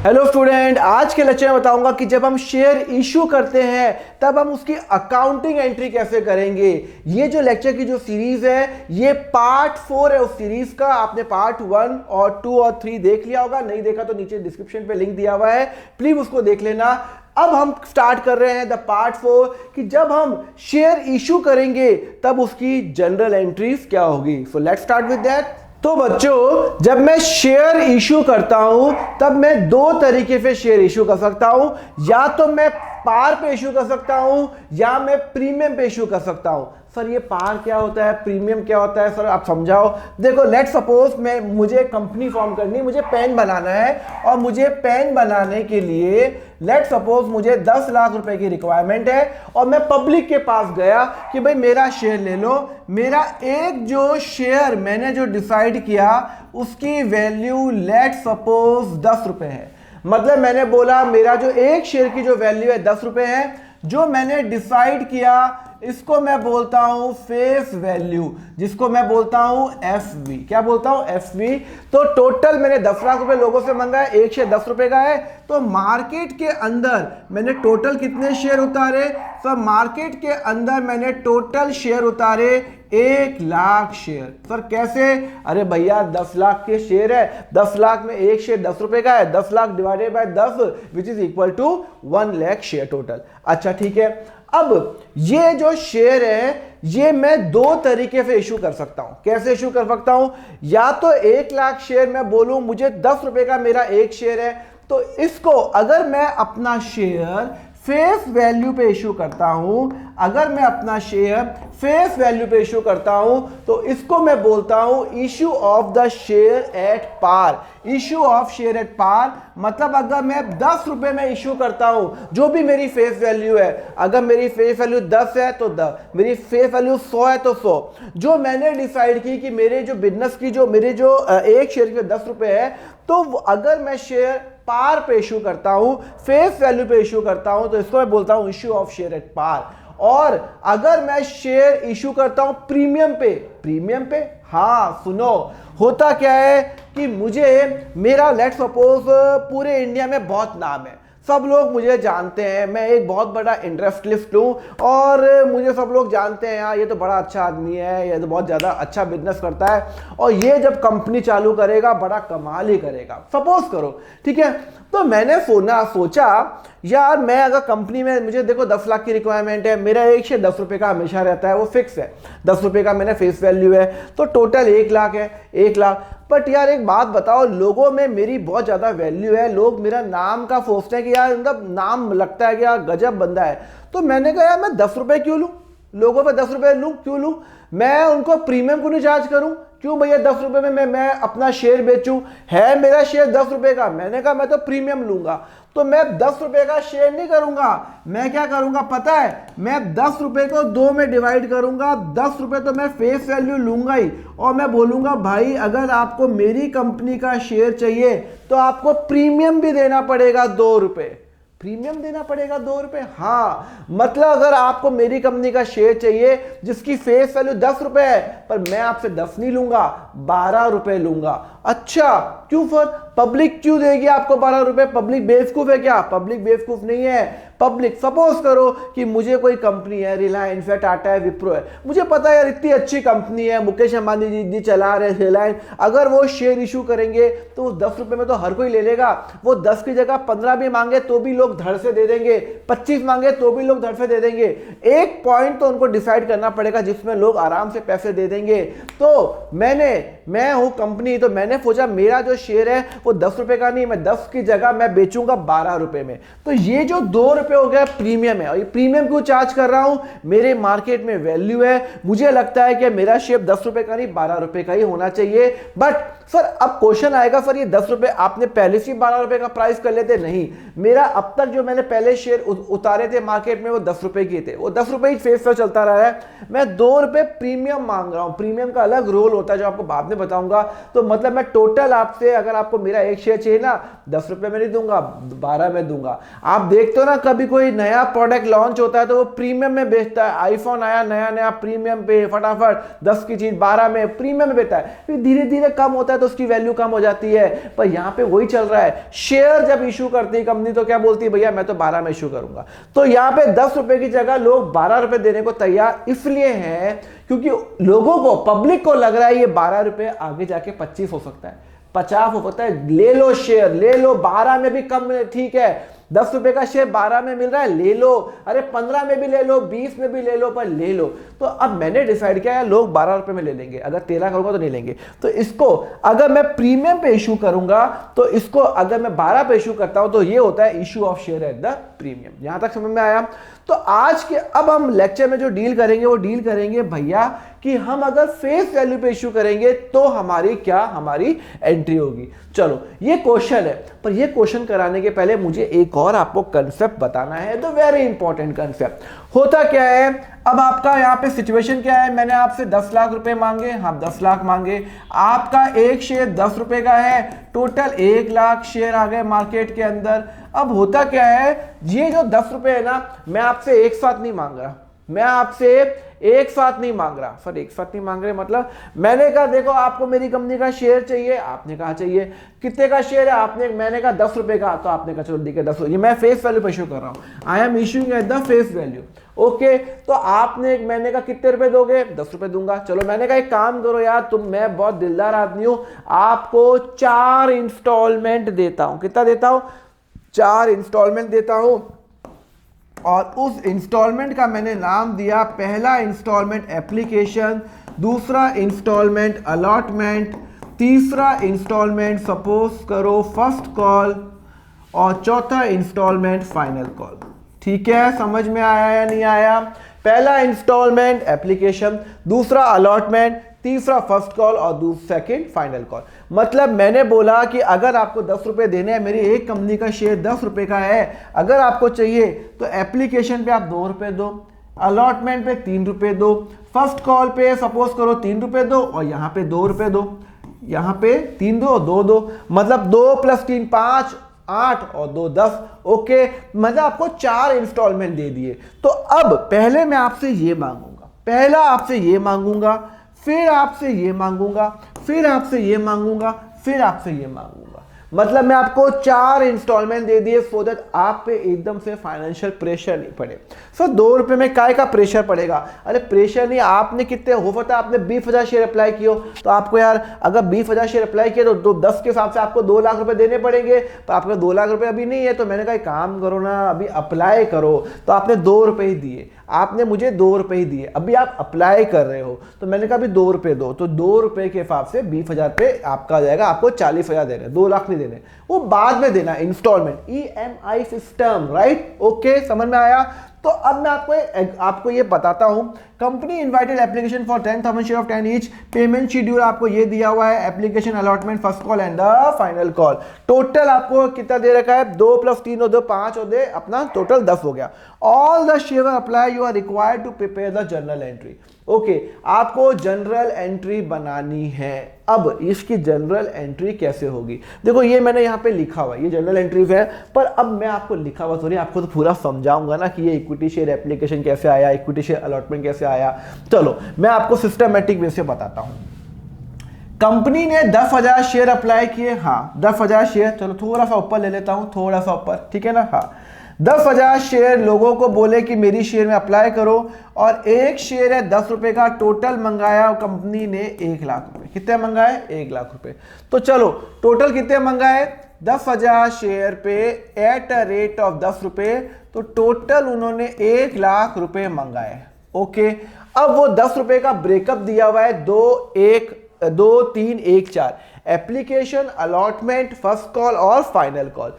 Hello student, आज के lecture में बताऊंगा कि जब हम शेयर इशू करते हैं तब हम उसकी अकाउंटिंग एंट्री कैसे करेंगे। ये जो लेक्चर की जो सीरीज है ये पार्ट 4 है उस सीरीज का। आपने पार्ट 1 और 2 और 3 देख लिया होगा, नहीं देखा तो नीचे डिस्क्रिप्शन पे लिंक दिया हुआ है, प्लीज उसको देख लेना। अब हम स्टार्ट कर रहे हैं द पार्ट 4 कि जब हम शेयर इशू करेंगे तब उसकी जनरल एंट्रीज क्या होगी। So let's start with that. तो बच्चों, जब मैं शेयर इशू करता हूं तब मैं दो तरीके से शेयर इशू कर सकता हूं। या तो मैं पार पे इशू कर सकता हूं या मैं प्रीमियम पे इशू कर सकता हूं। सर ये पार क्या होता है, प्रीमियम क्या होता है, सर आप समझाओ। देखो, लेट सपोज मुझे कंपनी फॉर्म करनी है, मुझे पेन बनाना है और मुझे पेन बनाने के लिए लेट सपोज मुझे 10 लाख रुपए की रिक्वायरमेंट है और मैं पब्लिक के पास गया कि भाई मेरा शेयर ले लो। मेरा एक जो शेयर मैंने जो डिसाइड किया उसकी वैल्यू लेट सपोज 10 रुपए है। मतलब मैंने बोला मेरा जो एक शेयर की जो वैल्यू है 10 रुपए है। जो मैंने डिसाइड किया इसको मैं बोलता हूं फेस वैल्यू, जिसको मैं बोलता हूं एफवी। क्या बोलता हूं? एफवी। तो टोटल मैंने 10 लाख रुपए लोगों से मंगाया, एक शेयर 10 रुपए का है। तो मार्केट के अंदर मैंने टोटल कितने शेयर उतारे? सर मार्केट के अंदर मैंने टोटल शेयर उतारे 1 लाख शेयर। सर कैसे? अरे भैया 10 लाख के शेयर है, 10 लाख में एक शेयर 10 रुपए का है, 10 lakh divided by 10 which is equal to 1 lakh share total. अच्छा ठीक है। अब ये जो शेयर है ये मैं दो तरीके से इशू कर सकता हूं। कैसे इशू कर सकता हूं? या तो 1 लाख शेयर मैं बोलूं मुझे 10 रुपए का मेरा एक शेयर है, तो इसको अगर मैं अपना शेयर फेस वैल्यू पे इशू करता हूं, अगर मैं अपना शेयर फेस वैल्यू पे इशू करता हूं तो इसको मैं बोलता हूं issue of the share at par. Issue of share at par मतलब अगर मैं 10 रुपए में इशू करता हूं, जो भी मेरी फेस वैल्यू है, अगर मेरी फेस वैल्यू 10 है तो 10, मेरी फेस वैल्यू 100 है तो 100। जो मैंने डिसाइड की कि मेरे जो बिजनेस की जो मेरे जो एक शेयर के 10 रुपए है, तो अगर मैं शेयर पार पे इशू करता हूं, फेस वैल्यू पे इशू करता हूं, तो इसको मैं बोलता हूं issue of share at par. और अगर मैं शेयर इशू करता हूं प्रीमियम पे, हाँ सुनो, होता क्या है कि मुझे मेरा लेट्स सपोज पूरे इंडिया में बहुत नाम है, सब लोग मुझे जानते हैं, मैं एक बहुत बड़ा इंडस्ट्रियलिस्ट हूँ और मुझे सब लोग जानते हैं यार ये तो बड़ा अच्छा आदमी है, ये तो बहुत ज़्यादा अच्छा बिजनेस करता है और ये जब कंपनी चालू करेगा बड़ा कमाल ही करेगा, सपोज करो, ठीक है। तो मैंने सोचा यार मैं अगर कंपनी में, मुझे देखो 10 लाख की रिक्वायरमेंट है, मेरा एक शेयर 10 रुपए का हमेशा रहता है, वो फिक्स है, 10 रुपए का मैंने फेस वैल्यू है, तो टोटल 1 लाख है, 1 लाख। बट यार एक बात बताओ, लोगों में मेरी बहुत ज़्यादा वैल्यू है, लोग मेरा नाम का सोचते हैं कि यार मतलब नाम लगता है कि यार गजब बंदा है। तो मैंने कहा यार मैं 10 रुपए क्यों लूँ, लोगों पे 10 रुपए लूँ, क्यों लूँ? मैं उनको प्रीमियम क्यों नहीं चार्ज करूँ? क्यों भैया 10 रुपए में मैं अपना शेयर बेचूं? है मेरा शेयर 10 रुपए का, मैंने कहा मैं तो प्रीमियम लूंगा, तो मैं 10 रुपए का शेयर नहीं करूंगा। मैं क्या करूंगा पता है? मैं 10 रुपए को 2 में डिवाइड करूंगा, 10 रुपए तो मैं फेस वैल्यू लूंगा ही और मैं बोलूंगा भाई अगर आपको मेरी कंपनी का शेयर चाहिए तो आपको प्रीमियम भी देना पड़ेगा 2 रुपए, प्रीमियम देना पड़ेगा 2 रुपए। हाँ मतलब अगर आपको मेरी कंपनी का शेयर चाहिए जिसकी फेस वैल्यू 10 रुपए है, पर मैं आपसे 10 नहीं लूंगा, 12 रुपए लूंगा। अच्छा क्यों? फिर पब्लिक क्यों देगी आपको 12 रुपए? पब्लिक बेवकूफ है क्या? पब्लिक बेवकूफ नहीं है। पब्लिक, सपोज करो कि मुझे कोई कंपनी है, रिलायंस है, टाटा है, विप्रो है, मुझे पता है यार इतनी अच्छी कंपनी है, मुकेश अंबानी जी चला रहे रिलायंस, अगर वो शेयर इशू करेंगे तो 10 रुपए में तो हर कोई ले लेगा। वो 10 की जगह 15 भी मांगे तो भी लोग धड़ से दे देंगे, 25 मांगे तो भी लोग धड़ से दे देंगे। एक पॉइंट तो उनको डिसाइड करना पड़ेगा जिसमें लोग आराम से पैसे दे देंगे। तो मैं हूं कंपनी, तो मैंने सोचा मेरा जो शेयर है वो 10 रुपए का नहीं, मैं 10 की जगह मैं बेचूंगा 12 रुपए में। तो ये जो 2 रुपए हो गया प्रीमियम है। और ये प्रीमियम क्यों चार्ज कर रहा हूं? मेरे मार्केट में वैल्यू है, मुझे लगता है कि मेरा शेयर 10 रुपए का नहीं 12 रुपए का ही होना चाहिए। बट सर अब क्वेश्चन आएगा, सर ये 10 रुपए आपने पहले से 12 रुपए का प्राइस कर लेते? नहीं, मेरा अब तक जो मैंने पहले शेयर उतारे थे मार्केट में वो 10 रुपए के थे, वो 10 रुपए ही फेस पर चलता रहा है। मैं 2 रुपए प्रीमियम मांग रहा हूं। प्रीमियम का अलग रोल होता है जो आपको बाद में बताऊंगा। तो मतलब मैं टोटल आपसे, अगर आपको मेरा एक शेयर चाहिए ना 10 रुपए में नहीं दूंगा, 12 में दूंगा। आप देखते हो ना कभी कोई नया प्रोडक्ट लॉन्च होता है तो वो प्रीमियम में बेचता है। आईफोन आया नया नया, प्रीमियम पे फटाफट 10 की चीज 12 में प्रीमियम में बेचता है, फिर धीरे धीरे कम होता है तो उसकी वैल्यू कम हो जाती है। पर यहाँ पे वही चल रहा है, शेयर जब इशू करती है कंपनी तो क्या बोलती है, भैया मैं तो 12 में इशू करूंगा। तो यहाँ पे 10 रुपए की जगह लोग 12 रुपए देने को तैयार इसलिए हैं क्योंकि लोगों को, पब्लिक को लग रहा है ये 12 रुपए आगे जाके 25 हो सकता है, 50 हो सकता है। ले लो शेयर, ले लो, 12 में भी कम ठीक है, 10 रुपए का शेयर 12 में मिल रहा है, ले लो। अरे 15 में भी ले लो, 20 में भी ले लो, पर ले लो। तो अब मैंने डिसाइड किया है लोग 12 रुपए में ले लेंगे, अगर 13 करूंगा तो नहीं लेंगे। तो इसको अगर मैं प्रीमियम पे इशू करूंगा तो इसको अगर मैं 12 पे इशू करता हूं तो ये होता है issue of share at the premium. यहां तक समझ में आया? तो आज के अब हम लेक्चर में जो डील करेंगे वो डील करेंगे भैया कि हम अगर फेस वैल्यू पे इशू करेंगे तो हमारी क्या, हमारी एंट्री होगी। चलो ये क्वेश्चन है, पर ये क्वेश्चन कराने के पहले मुझे एक और आपको कंसेप्ट बताना है, तो वेरी इंपॉर्टेंट कंसेप्ट। होता क्या है, अब आपका यहाँ पे सिचुएशन क्या है, मैंने आपसे 10 लाख रुपए मांगे, हाँ 10 लाख मांगे, आपका एक शेयर 10 रुपए का है, टोटल 1 लाख शेयर आ गए मार्केट के अंदर। अब होता क्या है, ये जो 10 रुपए है ना, मैं आपसे एक साथ नहीं मांग रहा, मैं आपसे एक साथ नहीं मांग रहा। सर एक साथ नहीं मांग रहे मतलब, मैंने कहा देखो आपको मेरी कंपनी का शेयर चाहिए, आपने कहा चाहिए, कितने का शेयर है, आपने, मैंने कहा 10 रुपए का, तो आपने कहा चलो ठीक है 10, ये मैं फेस वैल्यू पे इशू कर रहा हूं, I am issuing at the face value. Okay, तो आपने, मैंने कहा कितने रुपए दोगे, 10 रुपए दूंगा। चलो मैंने कहा एक काम करो यार तुम, मैं बहुत दिलदार आदमी हूं, आपको 4 इंस्टॉलमेंट देता हूं। कितना देता हूं? 4 इंस्टॉलमेंट देता हूं। और उस इंस्टॉलमेंट का मैंने नाम दिया, पहला इंस्टॉलमेंट एप्लीकेशन, दूसरा इंस्टॉलमेंट अलॉटमेंट, तीसरा इंस्टॉलमेंट सपोज करो फर्स्ट कॉल, और चौथा इंस्टॉलमेंट फाइनल कॉल। ठीक है, समझ में आया या नहीं आया? पहला इंस्टॉलमेंट एप्लीकेशन, दूसरा अलॉटमेंट, तीसरा फर्स्ट कॉल और सेकंड फाइनल कॉल। मतलब मैंने बोला कि अगर आपको 10 रुपए देने हैं, मेरी एक कंपनी का शेयर 10 रुपए का है, अगर आपको चाहिए तो एप्लीकेशन पे आप 2 रुपए दो, अलॉटमेंट पे 3 रुपए दो, फर्स्ट कॉल पे सपोज करो 3 रुपए दो, और यहां पे 2 रुपए दो, यहां पे 3 दो 2 दो, मतलब 2 + 3 5, 8 और 2 10। ओके, मतलब आपको 4 इंस्टॉलमेंट दे दिए। तो अब पहले मैं आपसे ये मांगूंगा, पहला आपसे ये मांगूंगा, फिर आपसे ये मांगूंगा, फिर आपसे ये मांगूंगा, फिर आपसे ये मांगूंगा। मतलब मैं आपको 4 इंस्टॉलमेंट दे दिए सो दैट आप पे एकदम से फाइनेंशियल प्रेशर नहीं पड़े। सर 2 रुपए में काय का प्रेशर पड़ेगा? अरे प्रेशर नहीं, आपने कितने हो पता, आपने 20,000 शेयर अप्लाई किए तो आपको यार अगर 20,000 शेयर अप्लाई किए तो 10 के हिसाब से आपको 2 लाख रुपए देने पड़ेंगे। तो आपके 2 लाख रुपए अभी नहीं है, तो मैंने कहा काम करो ना, अभी अप्लाई करो। तो आपने 2 रुपए ही दिए, आपने मुझे 2 रुपए ही दिए, अभी आप अप्लाई कर रहे हो, तो मैंने कहा अभी 2 रुपए दो, तो 2 रुपए के हिसाब से 20,000 पे आपका आ जाएगा, आपको 40,000 देने, 2 लाख नहीं देने, वो बाद में देना, installment, EMI system, right? Okay, समझ में आया? तो अब मैं आपको ये बताता हूं, company invited application for 10,000 share of 10 each, payment schedule आपको ये दिया हुआ है, application allotment first call and the final call. Total आपको कितना दे रखा है, 2 + 3 और 2 5 और दे अपना टोटल 10 हो गया। All the share apply, you are required to prepare the journal entry. Okay, आपको जनरल एंट्री बनानी है। अब इसकी जनरल एंट्री कैसे होगी? देखो ये मैंने यहाँ पे लिखा हुआ है, ये जनरल एंट्रीज है, पर अब मैं आपको लिखा हुआ सॉरी आपको तो पूरा समझाऊंगा ना कि ये इक्विटी शेयर एप्लीकेशन कैसे आया, इक्विटी शेयर अलॉटमेंट कैसे आया। चलो मैं आपको सिस्टमैटिक वे से बताता हूं। कंपनी ने 10,000 शेयर अप्लाई किए, हाँ 10,000 शेयर, चलो थोड़ा सा ऊपर ले लेता हूं, थोड़ा सा ऊपर, ठीक है ना, हाँ 10,000 शेयर लोगों को बोले कि मेरी शेयर में अप्लाई करो, और एक शेयर है 10 रुपए का, टोटल मंगाया कंपनी ने 1 लाख रुपए। कितने मंगाए? 1 लाख रुपए। तो चलो टोटल कितने मंगाए? 10,000 शेयर पे एट अ रेट ऑफ 10 रुपए, तो टोटल उन्होंने 1 लाख रुपए मंगाए। ओके, अब वो 10 रुपए का ब्रेकअप दिया हुआ है 2 3 1 4, एप्लीकेशन, अलॉटमेंट, फर्स्ट कॉल और फाइनल कॉल।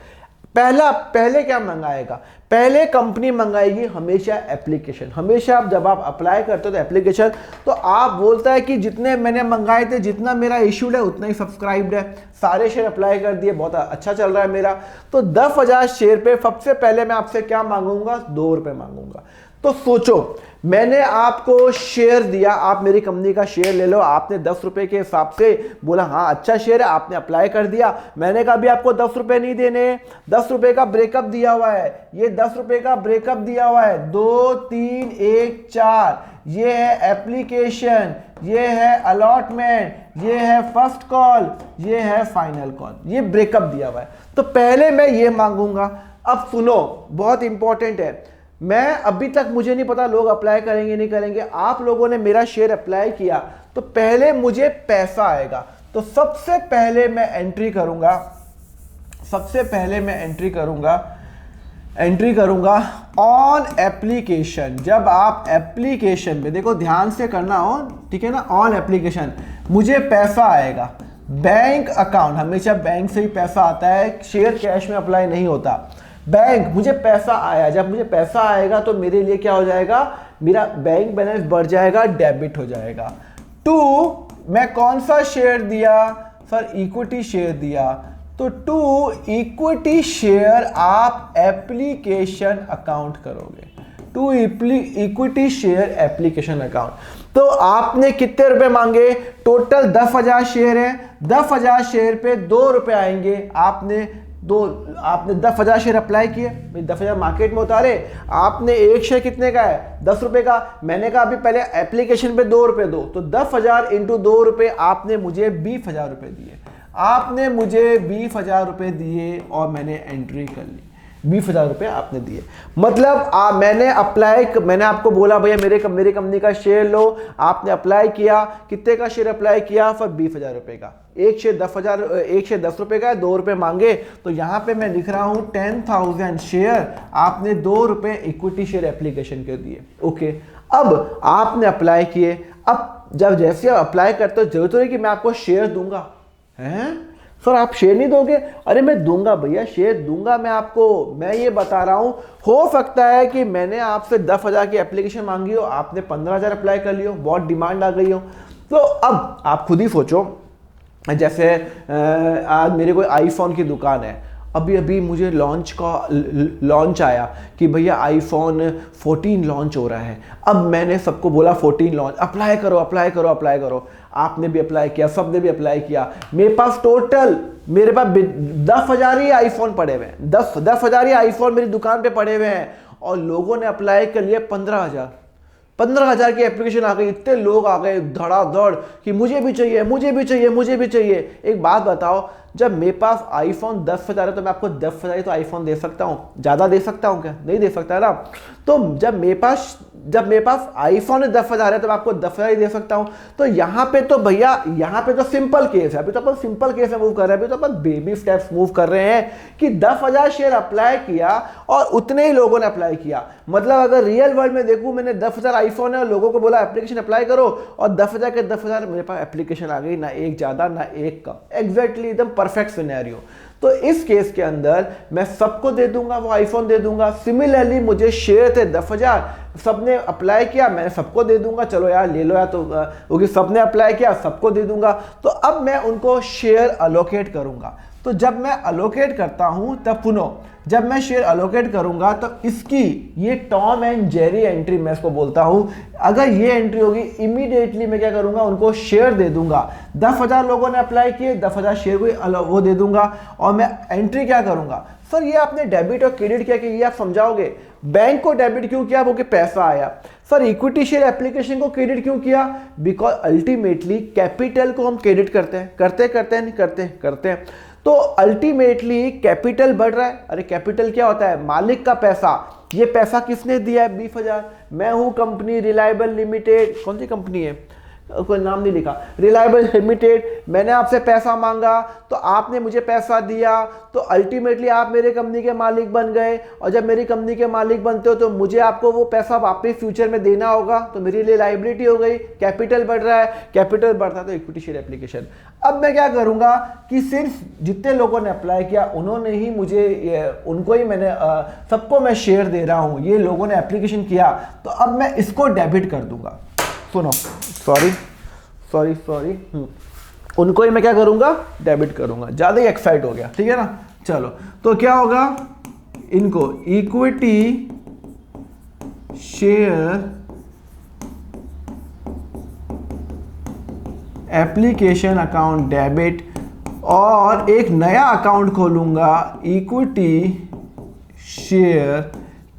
पहले क्या मंगाएगा? पहले कंपनी मंगाएगी हमेशा एप्लीकेशन। हमेशा आप जब आप अप्लाई करते हो तो एप्लीकेशन, तो आप बोलता है कि जितने मैंने मंगाए थे, जितना मेरा इशूड है उतना ही सब्सक्राइब्ड है, सारे शेयर अप्लाई कर दिए, बहुत अच्छा चल रहा है मेरा। तो 10,000 शेयर पे सबसे पहले मैं आपसे क्या मांगूंगा? 2 रुपए मांगूंगा। तो सोचो, मैंने आपको शेयर दिया, आप मेरी कंपनी का शेयर ले लो, आपने 10 रुपए के हिसाब से बोला हाँ अच्छा शेयर है, आपने अप्लाई कर दिया। मैंने कहा भी आपको 10 रुपए नहीं देने, 10 रुपए का ब्रेकअप दिया हुआ है, ये 10 रुपए का ब्रेकअप दिया हुआ है, 2 3 1 4, ये है एप्लीकेशन, ये है अलॉटमेंट, ये है फर्स्ट कॉल, ये है फाइनल कॉल, ये ब्रेकअप दिया हुआ है। तो पहले मैं ये मांगूंगा। अब सुनो, बहुत इंपॉर्टेंट है, मैं अभी तक मुझे नहीं पता लोग अप्लाई करेंगे नहीं करेंगे, आप लोगों ने मेरा शेयर अप्लाई किया तो पहले मुझे पैसा आएगा। तो सबसे पहले मैं एंट्री करूंगा, सबसे पहले मैं एंट्री करूंगा ऑन एप्लीकेशन। जब आप एप्लीकेशन में, देखो ध्यान से करना हो, ठीक है ना, ऑन एप्लीकेशन मुझे पैसा आएगा। बैंक अकाउंट, हमेशा बैंक से ही पैसा आता है, शेयर कैश में अप्लाई नहीं होता। बैंक, मुझे पैसा आया, जब मुझे पैसा आएगा तो मेरे लिए क्या हो जाएगा, मेरा बैंक बैलेंस बढ़ जाएगा, डेबिट हो जाएगा। 2, मैं कौन सा शेयर दिया सर, इक्विटी शेयर दिया, तो 2 इक्विटी शेयर आप एप्लीकेशन अकाउंट करोगे, 2 इक्विटी शेयर एप्लीकेशन अकाउंट। तो आपने कितने रुपए मांगे, टोटल 10,000 शेयर है, 10,000 शेयर पे 2 रुपए आएंगे। आपने 10,000 शेयर अप्लाई किए, 10,000 मार्केट में उतारे, आपने एक शेयर कितने का है, 10 रुपए का। मैंने कहा अभी पहले एप्लीकेशन पे 2 रुपए दो, तो 10,000 इंटू 2 रुपए, आपने मुझे 20,000 रुपए दिए, आपने मुझे 20,000 रुपए दिए और मैंने एंट्री कर ली, 20,000 रुपए आपने दिए। मतलब मैंने आपको बोला भैया मेरे कंपनी का शेयर लो, आपने अप्लाई किया, कितने का शेयर अप्लाई किया, फिर 20,000 रुपए का। एक शेयर 10 रुपए का है, 2 रुपए मांगे, तो यहां पे मैं लिख रहा हूं 10,000 शेयर, आपने 2 रुपए इक्विटी शेयर एप्लीकेशन के दिए। ओके, अब आपने अप्लाई किए। अब जब जैसे आप अप्लाई करते हो, जरूरत नहीं कि मैं आपको शेयर दूंगा, हैं सर आप शेयर नहीं दोगे, अरे मैं दूंगा भैया, शेयर दूंगा मैं आपको। मैं ये बता रहा हूं, हो सकता है कि मैंने आपसे 10,000 की एप्लीकेशन मांगी हो, आपने 15,000 अप्लाई कर लियो, बहुत डिमांड आ गई हो। तो अब आप खुद ही सोचो, जैसे आज मेरे कोई आईफोन की दुकान है, अभी मुझे लॉन्च आया कि भैया आईफोन 14 लॉन्च हो रहा है। अब मैंने सबको बोला 14 लॉन्च, अप्लाई करो। आपने भी अप्लाई किया, सबने भी अप्लाई किया। मेरे पास 10,000 ही आईफोन पड़े हुए हैं, 10,000 ही आईफोन मेरी दुकान पे पड़े हुए हैं, और लोगों ने अप्लाई कर लिया 15,000 की एप्लीकेशन आ गई। इतने लोग आ गए धड़ाधड़ कि मुझे भी चाहिए। एक बात बताओ, जब मेरे पास आईफोन 10,000 है तो मैं आपको 10,000 ही तो आईफोन दे सकता हूँ, ज्यादा दे सकता हूँ क्या, नहीं दे सकता है ना। तो जब मेरे पास आईफोन 10,000 है तो मैं आपको 10,000 ही दे सकता हूँ। तो यहाँ पे तो भैया, यहाँ पे तो सिंपल केस है, अभी तो अपन सिंपल केस में मूव कर रहे हैं, अभी तो अपन बेबी स्टेप्स मूव कर रहे हैं कि 10,000 शेयर अप्लाई किया और उतने ही लोगों ने अप्लाई किया। मतलब अगर रियल वर्ल्ड में देखूं, मैंने 10,000 आईफोन है और लोगों को बोला एप्लीकेशन अप्लाई करो, और 10,000 के 10,000 मेरे पास एप्लीकेशन आ गई, ना एक ज्यादा ना एक कम, एग्जैक्टली एकदम परफेक्ट सिनेरियो। तो इस केस के अंदर मैं सबको दे दूंगा, वो आईफोन दे दूंगा। सिमिलरली मुझे शेयर थे 10,000, सबने अप्लाई किया, मैं सबको दे दूंगा, चलो यार ले लो यार, तो क्योंकि सबने अप्लाई किया सबको दे दूंगा। तो अब मैं उनको शेयर अलोकेट करूंगा। तो जब मैं अलोकेट करता हूं, तब सुनो, जब मैं शेयर अलोकेट करूंगा तो इसकी ये टॉम एंड जेरी एंट्री मैं इसको बोलता हूं। अगर ये एंट्री होगी, इमीडिएटली मैं क्या करूंगा, उनको शेयर दे दूंगा। 10,000 लोगों ने अप्लाई किए, 10,000 शेयर को वो दे दूंगा, और मैं एंट्री क्या करूंगा। सर ये आपने डेबिट और क्रेडिट किया कि ये आप समझाओगे, बैंक को डेबिट क्यों किया, वो कि पैसा आया। सर इक्विटी शेयर एप्लीकेशन को क्रेडिट क्यों किया, बिकॉज अल्टीमेटली कैपिटल को हम क्रेडिट करते हैं। तो अल्टीमेटली कैपिटल बढ़ रहा है। अरे कैपिटल क्या होता है, मालिक का पैसा। ये पैसा किसने दिया है, 20,000। मैं हूं कंपनी रिलायबल लिमिटेड, कौन सी कंपनी है, कोई नाम नहीं लिखा, रिलायबल लिमिटेड। मैंने आपसे पैसा मांगा तो आपने मुझे पैसा दिया, तो अल्टीमेटली आप मेरे कंपनी के मालिक बन गए, और जब मेरी कंपनी के मालिक बनते हो तो मुझे आपको वो पैसा वापस फ्यूचर में देना होगा, तो मेरे लिए लायबिलिटी हो गई। कैपिटल बढ़ रहा है, कैपिटल बढ़ता है तो इक्विटी शेयर एप्लीकेशन। अब मैं क्या करूंगा कि सिर्फ जितने लोगों ने अप्लाई किया उन्होंने ही मुझे, उनको ही मैंने सबको मैं शेयर दे रहा हूं, ये लोगों ने एप्लीकेशन किया, तो अब मैं इसको डेबिट कर दूंगा। सुनो, सॉरी, उनको ही मैं क्या करूंगा, डेबिट करूंगा। ज्यादा ही एक्साइट हो गया, ठीक है ना। चलो, तो क्या होगा, इनको equity share application account debit, और एक नया अकाउंट खोलूंगा इक्विटी शेयर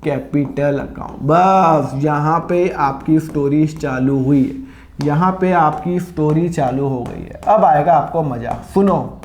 कैपिटल अकाउंट। बस यहां पे आपकी स्टोरी चालू हुई है, यहां पे आपकी स्टोरी चालू हो गई है। अब आएगा आपको मजा। सुनो,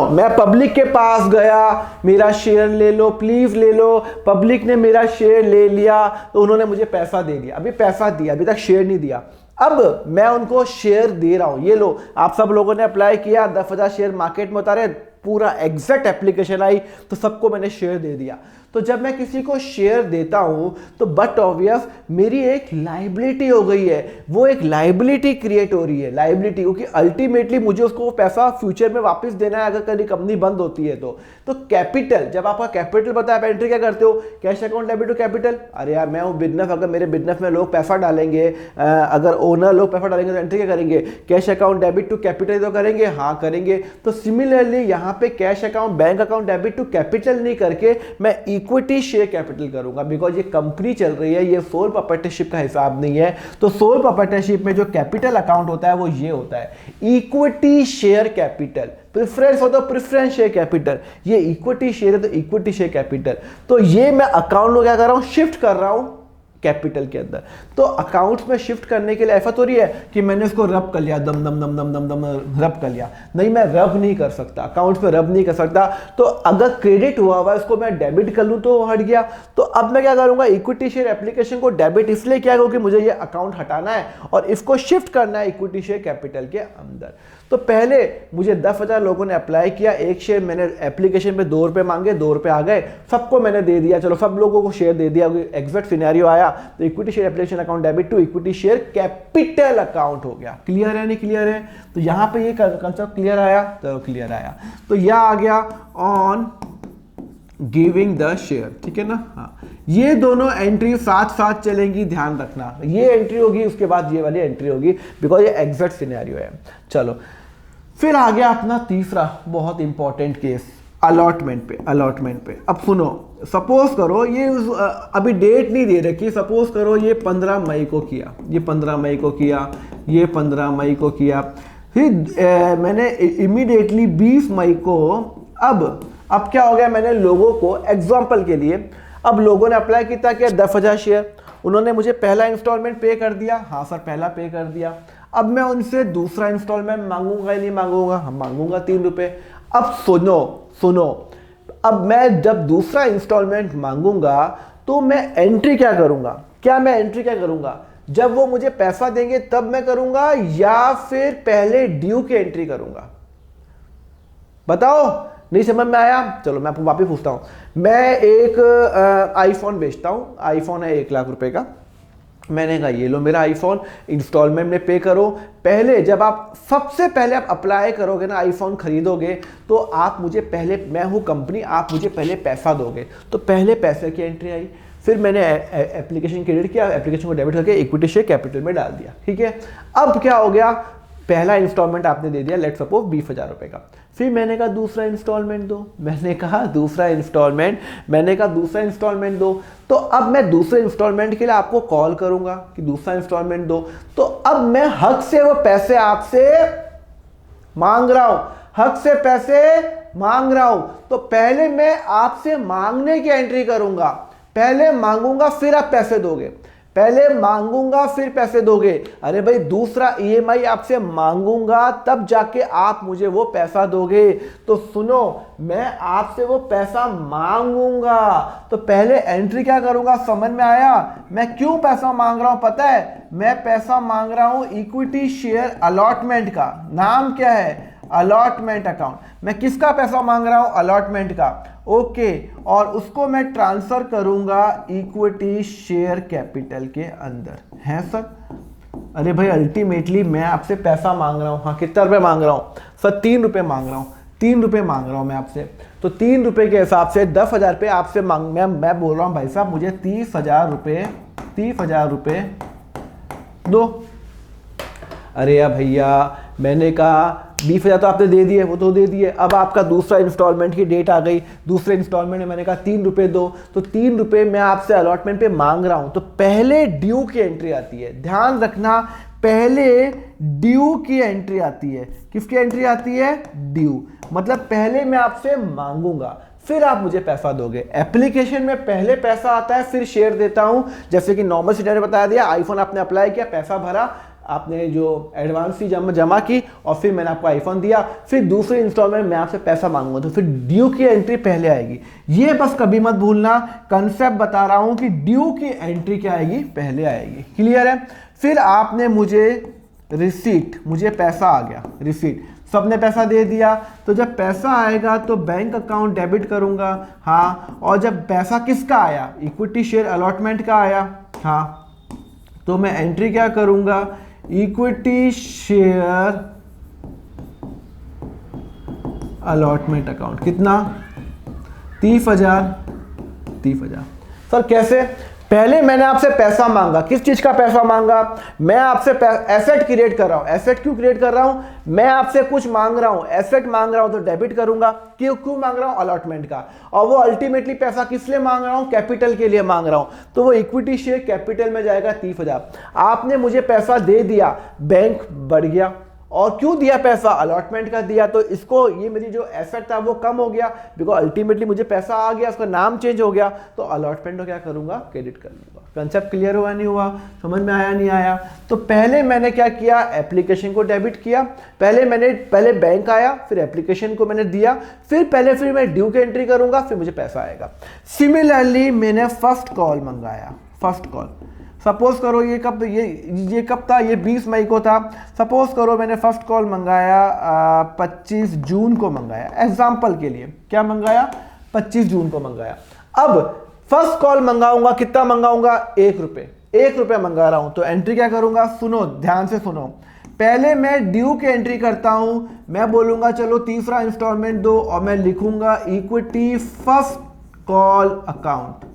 मैं पब्लिक के पास गया, मेरा शेयर ले लो प्लीज ले लो। पब्लिक ने मेरा शेयर ले लिया तो उन्होंने मुझे पैसा दे दिया, अभी पैसा दिया, अभी तक शेयर नहीं दिया। अब मैं उनको शेयर दे रहा हूं, ये लो आप सब लोगों ने अप्लाई किया, 10,000 शेयर मार्केट में उतारे, पूरा एग्जैक्ट एप्लीकेशन आई तो सबको मैंने शेयर दे दिया। तो जब मैं किसी को शेयर देता हूं तो बट ऑब्वियस मेरी एक लाइबिलिटी हो गई है, वो एक लाइबिलिटी क्रिएट हो रही है, लाइबिलिटी, क्योंकि अल्टीमेटली मुझे उसको पैसा फ्यूचर में वापस देना है अगर कभी कंपनी बंद होती है तो कैपिटल, जब आपका कैपिटल बताया आप एंट्री क्या करते हो, cash account debit to capital. अरे यार मैं हूँ बिजनेस, अगर मेरे बिजनेस में लोग पैसा डालेंगे, अगर ओनर लोग पैसा डालेंगे तो एंट्री क्या करेंगे, cash account debit to capital तो करेंगे, हाँ करेंगे। तो सिमिलरली यहाँ पे cash account bank account debit to capital नहीं करके मैं इक्विटी शेयर कैपिटल करूंगा, बिकॉज ये कंपनी चल रही है, ये सोल प्रोप्राइटरशिप का हिसाब नहीं है। तो सोल प्रोप्राइटरशिप में जो कैपिटल अकाउंट होता है वो ये होता है इक्विटी शेयर कैपिटल। प्रेफरेंस हो तो प्रेफरेंस शेयर कैपिटल, ये इक्विटी शेयर है तो इक्विटी शेयर कैपिटल। तो ये मैं अकाउंट को क्या कर रहा हूं, शिफ्ट कर रहा हूं कैपिटल के अंदर। तो अकाउंट्स में शिफ्ट करने के लिए ऐसा तो नहीं है कि मैंने उसको रब कर लिया, दम दम दम दम दम दम रब कर लिया, नहीं, मैं रब नहीं कर सकता, अकाउंट्स में रब नहीं कर सकता। तो अगर क्रेडिट हुआ हुआ इसको मैं डेबिट कर लूं तो हट गया। तो अब मैं क्या करूंगा, इक्विटी शेयर एप्लीकेशन को डेबिट इसलिए किया क्योंकि मुझे ये अकाउंट हटाना है और इसको शिफ्ट करना है इक्विटी शेयर कैपिटल के अंदर। तो पहले मुझे 10,000 लोगों ने अप्लाई किया, एक शेयर मैंने एप्लीकेशन पे 2 रुपए मांगे, 2 रुपए आ गए, सबको मैंने दे दिया, चलो सब लोगों को शेयर दे दिया, एग्जैक्ट सिनेरियो आया तो equity share application account debit to equity share capital account हो गया। क्लियर है नहीं क्लियर है? तो यहां पे ये कंसेप्ट क्लियर आया, तो क्लियर आया। तो यह आ गया ऑन गिविंग द शेयर, ठीक है ना। हाँ, ये दोनों एंट्री साथ साथ चलेंगी, ध्यान रखना, ये एंट्री होगी उसके बाद ये वाली एंट्री होगी, बिकॉज ये एग्जैक्ट सिनेरियो है। चलो फिर आ गया अपना तीसरा बहुत इंपॉर्टेंट केस, अलॉटमेंट पे। अब सुनो, सपोज करो ये अभी डेट नहीं दे रखी, सपोज करो ये 15 मई को किया, ये 15 मई को किया, ये 15 मई को किया, फिर मैंने इमीडिएटली 20 मई को, अब क्या हो गया, मैंने लोगों को एग्जाम्पल के लिए, अब लोगों ने अप्लाई किया कि 10,000 शेयर, उन्होंने मुझे पहला इंस्टॉलमेंट पे कर दिया, हाँ सर पहला पे कर दिया। अब मैं उनसे दूसरा इंस्टॉलमेंट मांगूंगा या नहीं मांगूंगा, हम मांगूंगा 3 रुपए। अब सुनो, अब मैं जब दूसरा इंस्टॉलमेंट मांगूंगा तो मैं एंट्री क्या करूंगा, जब वो मुझे पैसा देंगे तब मैं करूंगा या फिर पहले ड्यू की एंट्री करूंगा? बताओ, नहीं समझ में आया? चलो मैं आपको वापिस पूछता हूं। मैं एक आईफोन बेचता हूं, आईफोन है 1 लाख रुपए का, मैंने कहा ये लो मेरा आईफोन, इंस्टॉलमेंट में पे करो। पहले जब आप सबसे पहले आप अप्लाई करोगे ना, आईफोन खरीदोगे, तो आप मुझे पहले, मैं हूं कंपनी, आप मुझे पहले पैसा दोगे, तो पहले पैसे की एंट्री आई, फिर मैंने एप्लीकेशन क्रेडिट किया, एप्लीकेशन को डेबिट करके इक्विटी शेयर कैपिटल में डाल दिया, ठीक है। अब क्या हो गया, पहला इंस्टॉलमेंट आपने दे दिया, लेट्स सपोज 20,000 रुपए का, फिर मैंने कहा दूसरा इंस्टॉलमेंट दो, दो। तो अब मैं दूसरे इंस्टॉलमेंट के लिए आपको कॉल करूंगा कि दूसरा इंस्टॉलमेंट दो, तो अब मैं हक से वो पैसे आपसे मांग रहा हूं, तो पहले मैं आपसे मांगने की एंट्री करूंगा, पहले मांगूंगा फिर आप पैसे दोगे, अरे भाई दूसरा ईएमआई आपसे मांगूंगा तब जाके आप मुझे वो पैसा दोगे। तो सुनो, मैं आपसे वो पैसा मांगूंगा तो पहले एंट्री क्या करूंगा, समझ में आया? मैं क्यों पैसा मांग रहा हूं पता है? मैं पैसा मांग रहा हूं इक्विटी शेयर अलॉटमेंट का, नाम क्या है, अलॉटमेंट अकाउंट। मैं किसका पैसा मांग रहा हूं, अलॉटमेंट का, ओके, और उसको मैं ट्रांसफर करूंगा इक्विटी शेयर कैपिटल के अंदर, है सर? अरे भाई अल्टीमेटली मैं आपसे पैसा मांग रहा हूं, हाँ कितना रुपए मांग रहा हूं सर? 3 रुपए मांग रहा हूं मैं आपसे। तो 3 रुपए के हिसाब से 10,000 रुपए आपसे मैं बोल रहा हूं भाई साहब मुझे 30,000 रुपए दो। अरे यार भैया मैंने कहा 20,000 तो आपने दे दिए, वो तो दे दिए। अब आपका दूसरा इंस्टॉलमेंट की डेट आ गई, दूसरे इंस्टॉलमेंट में मैंने कहा 3 रुपये दो, तो 3 रुपये मैं आपसे अलॉटमेंट पे मांग रहा हूं, तो पहले ड्यू की एंट्री आती है। ध्यान रखना, पहले ड्यू की एंट्री आती है। किसकी एंट्री आती है? ड्यू, मतलब पहले मैं आपसे मांगूंगा, फिर आप मुझे पैसा दोगे। एप्लीकेशन में पहले पैसा आता है, फिर शेयर देता हूं। जैसे कि नॉर्मल सीटर ने बता दिया, आईफोन आपने अप्लाई किया, पैसा भरा, आपने जो एडवांस फी जमा की और फिर मैंने आपको आईफोन दिया, फिर दूसरे इंस्टॉलमेंट में आपसे पैसा मांगूंगा, तो फिर ड्यू की एंट्री पहले आएगी। ये बस कभी मत भूलना, कंसेप्ट बता रहा हूं कि ड्यू की एंट्री क्या आएगी? पहले आएगी। क्लियर है? फिर आपने मुझे रिसीट, मुझे पैसा आ गया, रिसीट, सबने पैसा दे दिया, तो जब पैसा आएगा तो बैंक अकाउंट डेबिट करूंगा, हाँ। और जब पैसा किसका आया? इक्विटी शेयर अलॉटमेंट का आया, हाँ, तो मैं एंट्री क्या करूंगा? Equity share allotment account. कितना? 30,000। 30,000। सर कैसे? पहले मैंने आपसे पैसा मांगा, किस चीज का पैसा मांगा? मैं आपसे एसेट क्रिएट कर रहा हूं। एसेट क्यों क्रिएट कर रहा हूं? मैं आपसे कुछ मांग रहा हूं, एसेट मांग रहा हूं, तो डेबिट करूंगा। क्यों मांग रहा हूं? अलॉटमेंट का। और वो अल्टीमेटली पैसा किस लिए मांग रहा हूं? कैपिटल के लिए मांग रहा हूं, तो वो इक्विटी शेयर कैपिटल में जाएगा 30,000। आपने मुझे पैसा दे दिया, बैंक बढ़ गया। और क्यों दिया पैसा? अलॉटमेंट का दिया, तो इसको, ये मेरी जो एसेट था वो कम हो गया, बिकॉज अल्टीमेटली मुझे पैसा आ गया, उसका नाम चेंज हो गया, तो अलॉटमेंट को क्या करूंगा? क्रेडिट कर लूंगा। कंसेप्ट क्लियर हुआ नहीं हुआ? समझ में आया नहीं आया? तो पहले मैंने क्या किया? एप्लीकेशन को डेबिट किया। पहले बैंक आया, फिर एप्लीकेशन को मैंने दिया, फिर मैं ड्यू की एंट्री करूंगा, फिर मुझे पैसा आएगा। सिमिलरली मैंने फर्स्ट कॉल मंगाया, फर्स्ट कॉल। सपोज करो ये कब था? ये 20 मई को था। सपोज करो मैंने फर्स्ट कॉल मंगाया 25 जून को मंगाया, एग्जाम्पल के लिए। क्या मंगाया? 25 जून को मंगाया। अब फर्स्ट कॉल मंगाऊंगा, कितना मंगाऊंगा? 1 रुपये। 1 रुपये मंगा रहा हूं, तो एंट्री क्या करूंगा? सुनो, ध्यान से सुनो। पहले मैं ड्यू की एंट्री करता हूं, मैं बोलूंगा चलो तीसरा इंस्टॉलमेंट दो, और मैं लिखूंगा equity first call account.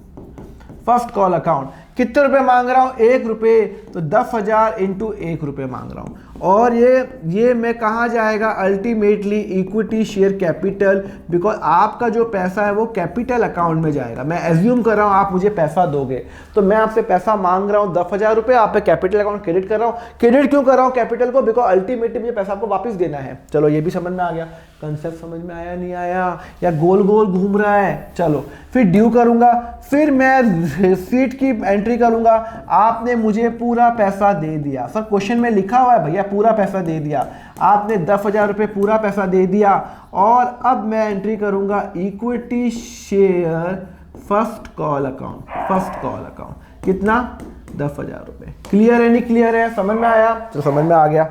First call account कितने रुपए मांग रहा हूं? 1 रुपये, तो 10,000 इंटू 1 रुपये मांग रहा हूं। और ये मैं कहाँ जाएगा? Ultimately equity share capital, because आपका जो पैसा है वो कैपिटल अकाउंट में जाएगा। मैं एज्यूम कर रहा हूँ आप मुझे पैसा दोगे, तो मैं आपसे पैसा मांग रहा हूँ 10,000 रुपये, आप पे कैपिटल अकाउंट क्रेडिट कर रहा हूँ। क्रेडिट क्यों कर रहा हूँ कैपिटल को? बिकॉज अल्टीमेटली मुझे पैसा आपको वापस देना है। चलो ये भी समझ में आ गया। कंसेप्ट समझ में आया नहीं आया, या गोल गोल घूम रहा है? चलो, फिर ड्यू करूंगा, फिर मैं रिसीट की एंट्री करूंगा। आपने मुझे पूरा पैसा दे दिया। सर क्वेश्चन में लिखा हुआ है भैया पूरा पैसा दे दिया। आपने 10,000 रुपये पूरा पैसा दे दिया, और अब मैं एंट्री करूंगा equity share first call account. First call account कितना? 10,000 रुपये। क्लियर है नहीं क्लियर है? समझ में आया? तो समझ में आ गया।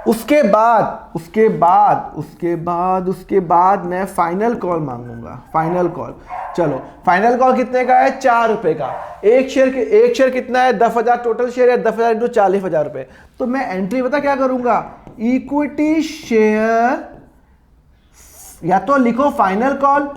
उसके बाद मैं फाइनल कॉल मांगूंगा। फाइनल कॉल, चलो फाइनल कॉल कितने का है? 4 रुपए का। एक शेयर कितना है? 10,000 टोटल शेयर है, 10,000 इंटू 40,000 रुपए। तो मैं एंट्री पता क्या करूंगा? इक्विटी शेयर, या तो लिखो फाइनल कॉल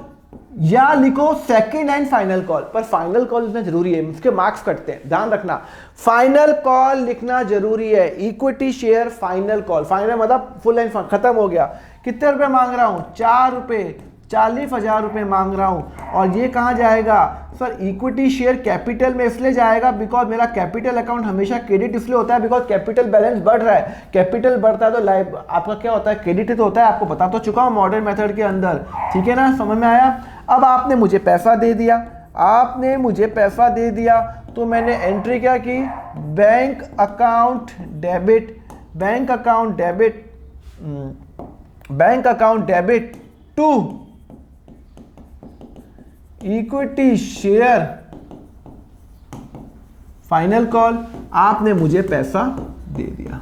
या लिखो सेकंड एंड फाइनल कॉल, पर फाइनल कॉल लिखना जरूरी है, उसके मार्क्स कटते हैं, ध्यान रखना। फाइनल कॉल लिखना जरूरी है। Equity share final call, final मतलब फुल एंड खत्म हो गया। कितने रुपए मांग रहा हूं? 4 रुपए, 40,000 रुपए मांग रहा हूं। और ये कहां जाएगा? सर इक्विटी शेयर कैपिटल में इसलिए जाएगा बिकॉज मेरा कैपिटल अकाउंट हमेशा क्रेडिट इसलिए होता है बिकॉज कैपिटल बैलेंस बढ़ रहा है। कैपिटल बढ़ता है तो लाइफ आपका क्या होता है? क्रेडिट तो होता है, आपको बता तो चुका हूं मॉडर्न मेथड के अंदर, ठीक है ना? समझ में आया? अब आपने मुझे पैसा दे दिया, तो मैंने एंट्री क्या की? Bank account debit to equity share final call. आपने मुझे पैसा दे दिया।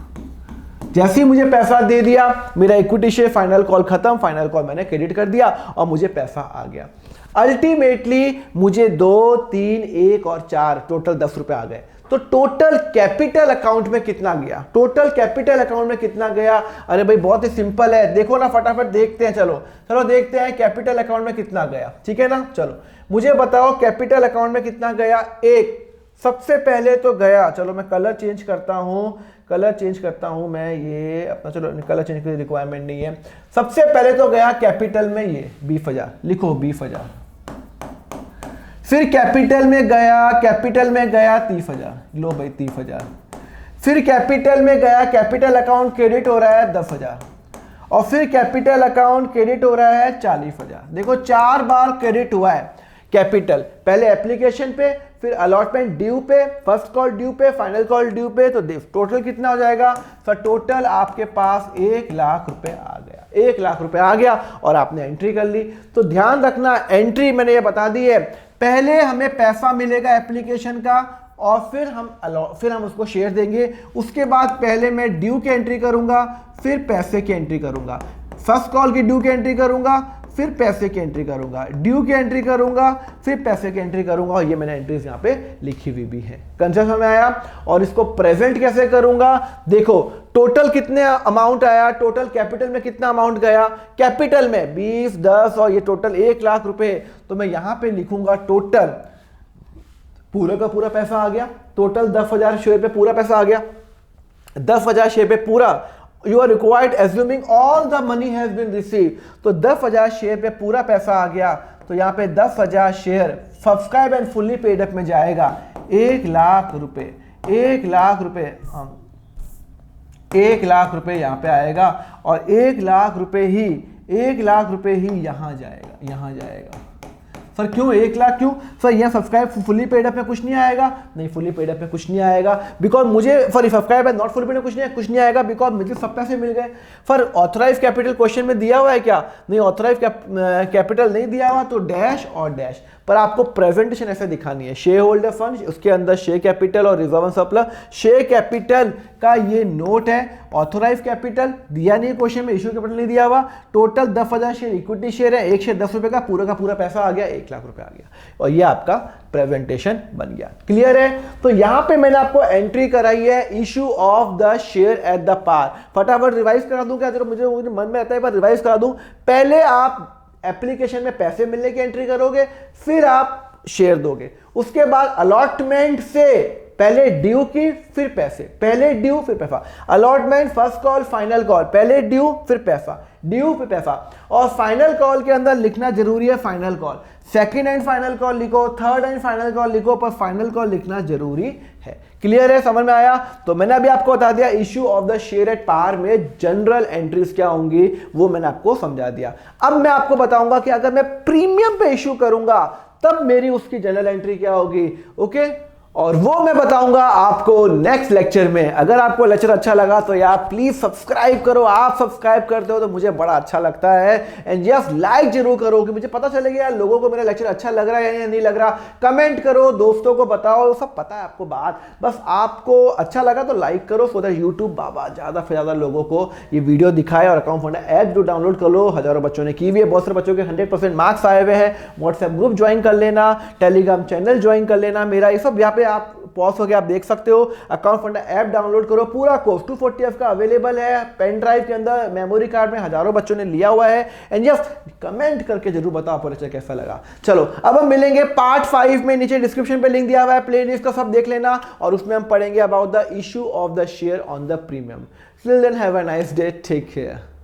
जैसे ही मुझे पैसा दे दिया, मेरा इक्विटी शेयर फाइनल कॉल खत्म, फाइनल कॉल मैंने क्रेडिट कर दिया और मुझे पैसा आ गया। अल्टीमेटली मुझे 2, 3, 1 और 4 टोटल 10 रुपए आ गए। तो टोटल कैपिटल अकाउंट में कितना गया? टोटल कैपिटल अकाउंट में कितना गया? अरे भाई बहुत ही सिंपल है, देखो ना, फटाफट देखते हैं। चलो देखते हैं कैपिटल अकाउंट में कितना गया, ठीक है ना? चलो मुझे बताओ कैपिटल अकाउंट में कितना गया। एक सबसे पहले तो गया, चलो मैं कलर चेंज करता हूं, कलर चेंज करता हूं मैं, ये अपना, चलो कलर चेंज की रिक्वायरमेंट नहीं है। सबसे पहले तो गया कैपिटल में ये 20,000, लिखो 20,000। फिर कैपिटल में गया 30,000, लो भाई 30,000। फिर कैपिटल में गया, कैपिटल अकाउंट क्रेडिट हो रहा है 10,000, और फिर कैपिटल अकाउंट क्रेडिट हो रहा है 40,000। देखो 4 बार क्रेडिट हुआ है कैपिटल, पहले एप्लीकेशन पे, फिर अलॉटमेंट ड्यू पे, फर्स्ट कॉल ड्यू पे, फाइनल कॉल ड्यू पे। तो टोटल कितना हो जाएगा सर? टोटल आपके पास 1 लाख रुपए आ गया, 1 लाख रुपए आ गया और आपने एंट्री कर ली। तो ध्यान रखना, एंट्री मैंने ये बता दी है, पहले हमें पैसा मिलेगा एप्लीकेशन का और फिर हम उसको शेयर देंगे। उसके बाद पहले मैं ड्यू की एंट्री करूंगा, फिर पैसे की एंट्री करूंगा, फर्स्ट कॉल की ड्यू की एंट्री करूंगा, फिर पैसे की एंट्री करूंगा, ड्यू की एंट्री करूंगा, फिर पैसे की एंट्री करूंगा। और ये मैंने एंट्रीज यहाँ पे लिखी हुई भी है। कंसेप्ट समझ में आया? और इसको प्रेजेंट कैसे करूंगा? देखो टोटल कितने अमाउंट आया, टोटल कैपिटल में कितना अमाउंट गया, कैपिटल में 20, 10 और ये टोटल 1 लाख रुपए। तो मैं यहां पे लिखूंगा टोटल पूरा का पूरा पैसा आ गया, टोटल 10,000 शेयर पे पूरा पैसा आ गया, 10,000 शेयर पे पूरा। You are required assuming all the money has been receive. तो 10,000 शेयर पे पूरा पैसा आ गया। तो यहां पे 10,000 share subscribe and fully paid up में जाएगा 1 लाख रुपए, 1 लाख रुपए, 1 लाख रुपए यहां पे आएगा और 1 लाख रुपए ही, 1 लाख रुपए ही यहां जाएगा, यहां जाएगा। सर क्यों 1 लाख क्यों? सर यहाँ सब्सक्राइब फुली पेड अप में कुछ नहीं आएगा, नहीं फुली पेड अप में कुछ नहीं आएगा, बिकॉज मुझे sorry subscribe and not fully paid में कुछ नहीं आएगा, बिकॉज मुझे सब पैसे मिल गए। फॉर ऑथराइज कैपिटल क्वेश्चन में दिया हुआ है क्या? नहीं, ऑथराइज कैपिटल नहीं दिया हुआ, तो डैश और डैश। पर आपको प्रेजेंटेशन ऐसे दिखानी है, शेयर होल्डर फंड, उसके अंदर शेयर कैपिटल और reserve and surplus. Share capital का ये नोट है, ऑथराइज कैपिटल दिया नहीं क्वेश्चन में, इश्यू कैपिटल नहीं दिया हुआ। टोटल 10,000 शेयर इक्विटी शेयर है, 1 शेयर 10 रुपए का पूरा पैसा आ गया, 1 लाख रुपए आ गया और ये आपका प्रेजेंटेशन बन गया। क्लियर है? तो यहां पे मैंने आपको एंट्री कराई है issue of the share at the par. फटाफट रिवाइज करा दूं क्या? मुझे मन में आता है पर रिवाइज करा दूं। पहले आप एप्लीकेशन में पैसे मिलने की एंट्री करोगे, फिर आप शेयर दोगे। उसके बाद अलॉटमेंट से पहले ड्यू की, फिर पैसे, पहले ड्यू फिर पैसा। Allotment, first call, final call, पहले ड्यू फिर पैसा, ड्यू फिर पैसा। और फाइनल कॉल के अंदर लिखना जरूरी है final call, second and final call लिखो, थर्ड एंड फाइनल कॉल लिखो, पर फाइनल कॉल लिखना जरूरी है। क्लियर है? समझ में आया? तो मैंने अभी आपको बता दिया issue of the share at par में जनरल एंट्रीज क्या होंगी, वो मैंने आपको समझा दिया। अब मैं आपको बताऊंगा कि अगर मैं प्रीमियम पे इश्यू करूंगा तब मेरी उसकी जनरल एंट्री क्या होगी। ओके, और वो मैं बताऊंगा आपको नेक्स्ट लेक्चर में। अगर आपको लेक्चर अच्छा लगा तो यार प्लीज सब्सक्राइब करो। आप सब्सक्राइब करते हो तो मुझे बड़ा अच्छा लगता है। एंड यस, लाइक जरूर करो कि मुझे पता चले यार लोगों को मेरा लेक्चर अच्छा लग रहा है या नहीं लग रहा। कमेंट करो, दोस्तों को बताओ, सब पता है आपको बात। बस आपको अच्छा लगा तो लाइक करो, सो दैट यूट्यूब बाबा ज्यादा से ज्यादा लोगों को ये वीडियो दिखाए। और अकाउंट फंडा ऐप जो डाउनलोड कर लो, हजारों बच्चों ने की हुई है, बहुत सारे बच्चों के 100% मार्क्स आए हुए हैं। व्हाट्सएप ग्रुप ज्वाइन कर लेना, टेलीग्राम चैनल ज्वाइन कर लेना मेरा, ये सब यहाँ पे आप पॉज होकर आप देख सकते हो। अकाउंट फंडा ऐप डाउनलोड करो, पूरा कोर्स 240F का अवेलेबल है पेन ड्राइव के अंदर, मेमोरी कार्ड में हजारों बच्चों ने लिया हुआ है। एंड यस, कमेंट करके जरूर बताओ परिचय कैसा लगा। चलो अब हम मिलेंगे पार्ट 5 में, नीचे डिस्क्रिप्शन पे लिंक दिया हुआ है, प्लेलिस्ट का सब देख लेना। और उसमें हम पढ़ेंगे about the issue of the share on the premium. Till then have a nice day, take care.